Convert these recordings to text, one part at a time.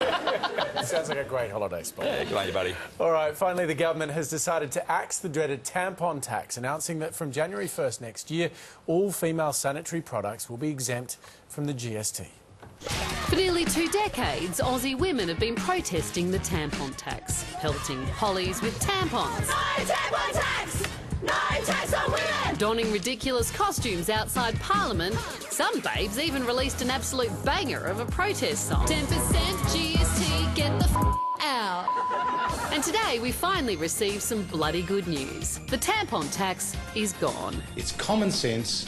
Sounds like a great holiday spot. Yeah, good on you, buddy. All right, finally the government has decided to axe the dreaded tampon tax, announcing that from January 1st next year, all female sanitary products will be exempt from the GST. For nearly 2 decades, Aussie women have been protesting the tampon tax, pelting pollies with tampons. No tampon tax! No tax on women! Donning ridiculous costumes outside Parliament. Some babes even released an absolute banger of a protest song. 10% GST, get the out. And today we finally received some bloody good news. The tampon tax is gone. It's common sense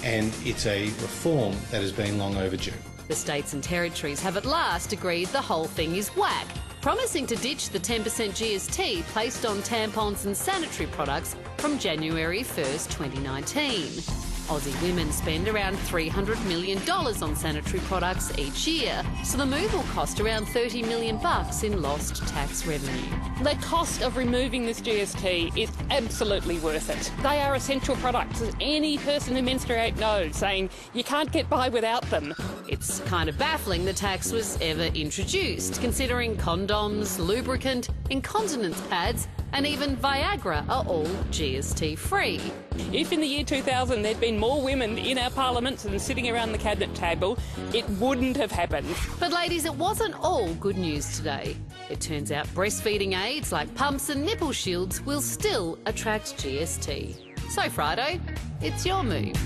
and it's a reform that has been long overdue. The states and territories have at last agreed the whole thing is whack, promising to ditch the 10% GST placed on tampons and sanitary products from January 1st, 2019. Aussie women spend around $300 million on sanitary products each year, so the move will cost around $30 million in lost tax revenue. The cost of removing this GST is absolutely worth it. They are essential products, as any person who menstruates knows, saying you can't get by without them. It's kind of baffling the tax was ever introduced, considering condoms, lubricant, incontinence pads and even Viagra are all GST-free. If in the year 2000 there'd been more women in our parliaments than sitting around the cabinet table, it wouldn't have happened. But ladies, it wasn't all good news today. It turns out breastfeeding aids like pumps and nipple shields will still attract GST. So Friday, it's your move.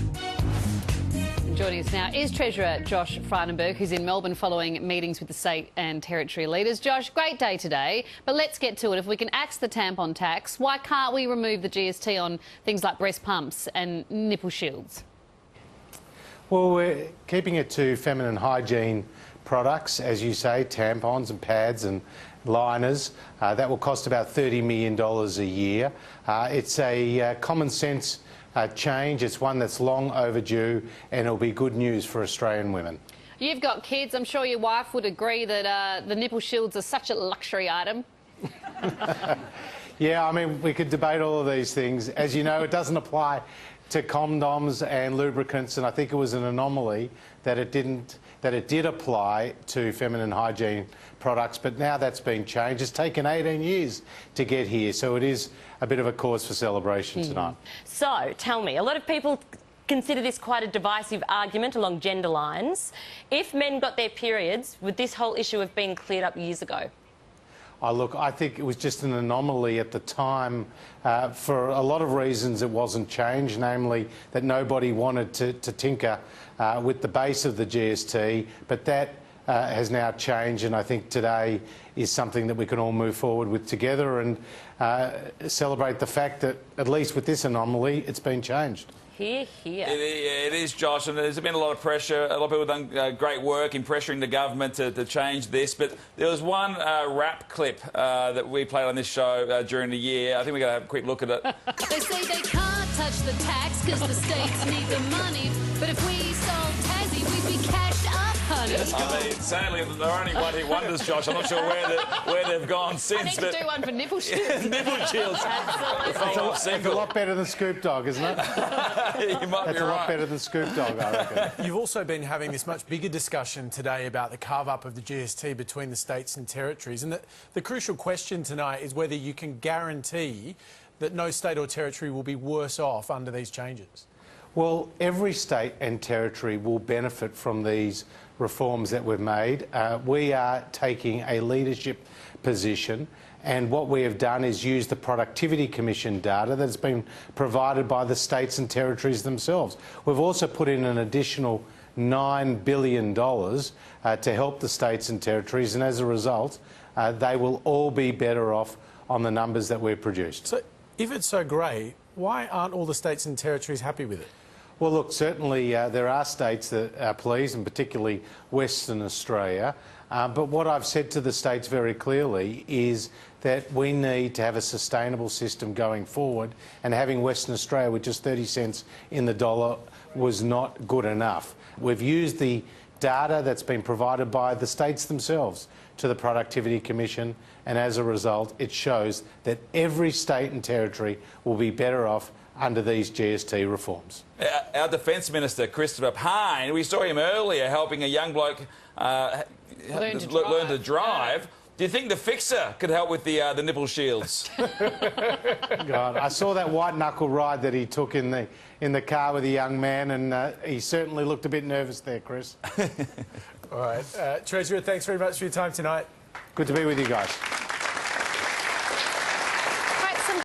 Joining us now is Treasurer Josh Frydenberg, who's in Melbourne following meetings with the state and territory leaders. Josh, great day today, but let's get to it. If we can axe the tampon tax, why can't we remove the GST on things like breast pumps and nipple shields? Well, we're keeping it to feminine hygiene products, as you say, tampons and pads and liners. That will cost about $30 million a year. It's a common sense change. It's one that's long overdue and it'll be good news for Australian women. You've got kids. I'm sure your wife would agree that the nipple shields are such a luxury item. Yeah, I mean, we could debate all of these things. As you know, it doesn't apply to condoms and lubricants, and I think it was an anomaly that it did apply to feminine hygiene products, but now that's been changed. It's taken 18 years to get here, so it is a bit of a cause for celebration tonight. So, tell me, a lot of people consider this quite a divisive argument along gender lines. If men got their periods, would this whole issue have been cleared up years ago? Oh, look, I think it was just an anomaly at the time. For a lot of reasons it wasn't changed, namely that nobody wanted to tinker with the base of the GST, but that has now changed, and I think today is something that we can all move forward with together and celebrate the fact that, at least with this anomaly, it's been changed. Hear, hear. It is, Josh, and there's been a lot of pressure. A lot of people have done great work in pressuring the government to change this, but there was one rap clip that we played on this show during the year. I think we're going to have a quick look at it. They say they can't touch the tax because the states need the money, but if we sold Tassie, we'd be cashed up, honey. I mean, sadly, they're only one-hit wonders, Josh. I'm not sure where they've gone since. I need to do one for nipple shields. Nipple shields. Absolutely. It's a lot better than Scoop Dog, isn't it? You might That's be a lot right. better than Scoop Dog, I reckon. You've also been having this much bigger discussion today about the carve-up of the GST between the states and territories, and the crucial question tonight is whether you can guarantee that no state or territory will be worse off under these changes. Well, every state and territory will benefit from these reforms that we've made. We are taking a leadership position, and what we have done is use the Productivity Commission data that's been provided by the states and territories themselves. We've also put in an additional $9 billion to help the states and territories, and as a result, they will all be better off on the numbers that we've produced. So, if it's so great, why aren't all the states and territories happy with it? Well, look, certainly there are states that are pleased, and particularly Western Australia. But what I've said to the states very clearly is that we need to have a sustainable system going forward, and having Western Australia with just 30 cents in the dollar was not good enough. We've used the data that's been provided by the states themselves to the Productivity Commission, and as a result it shows that every state and territory will be better off under these GST reforms. Our Defence Minister, Christopher Pyne, we saw him earlier helping a young bloke learn to drive. Do you think the fixer could help with the nipple shields? God, I saw that white knuckle ride that he took in the car with the young man, and he certainly looked a bit nervous there, Chris. All right. Treasurer, thanks very much for your time tonight. Good to be with you guys.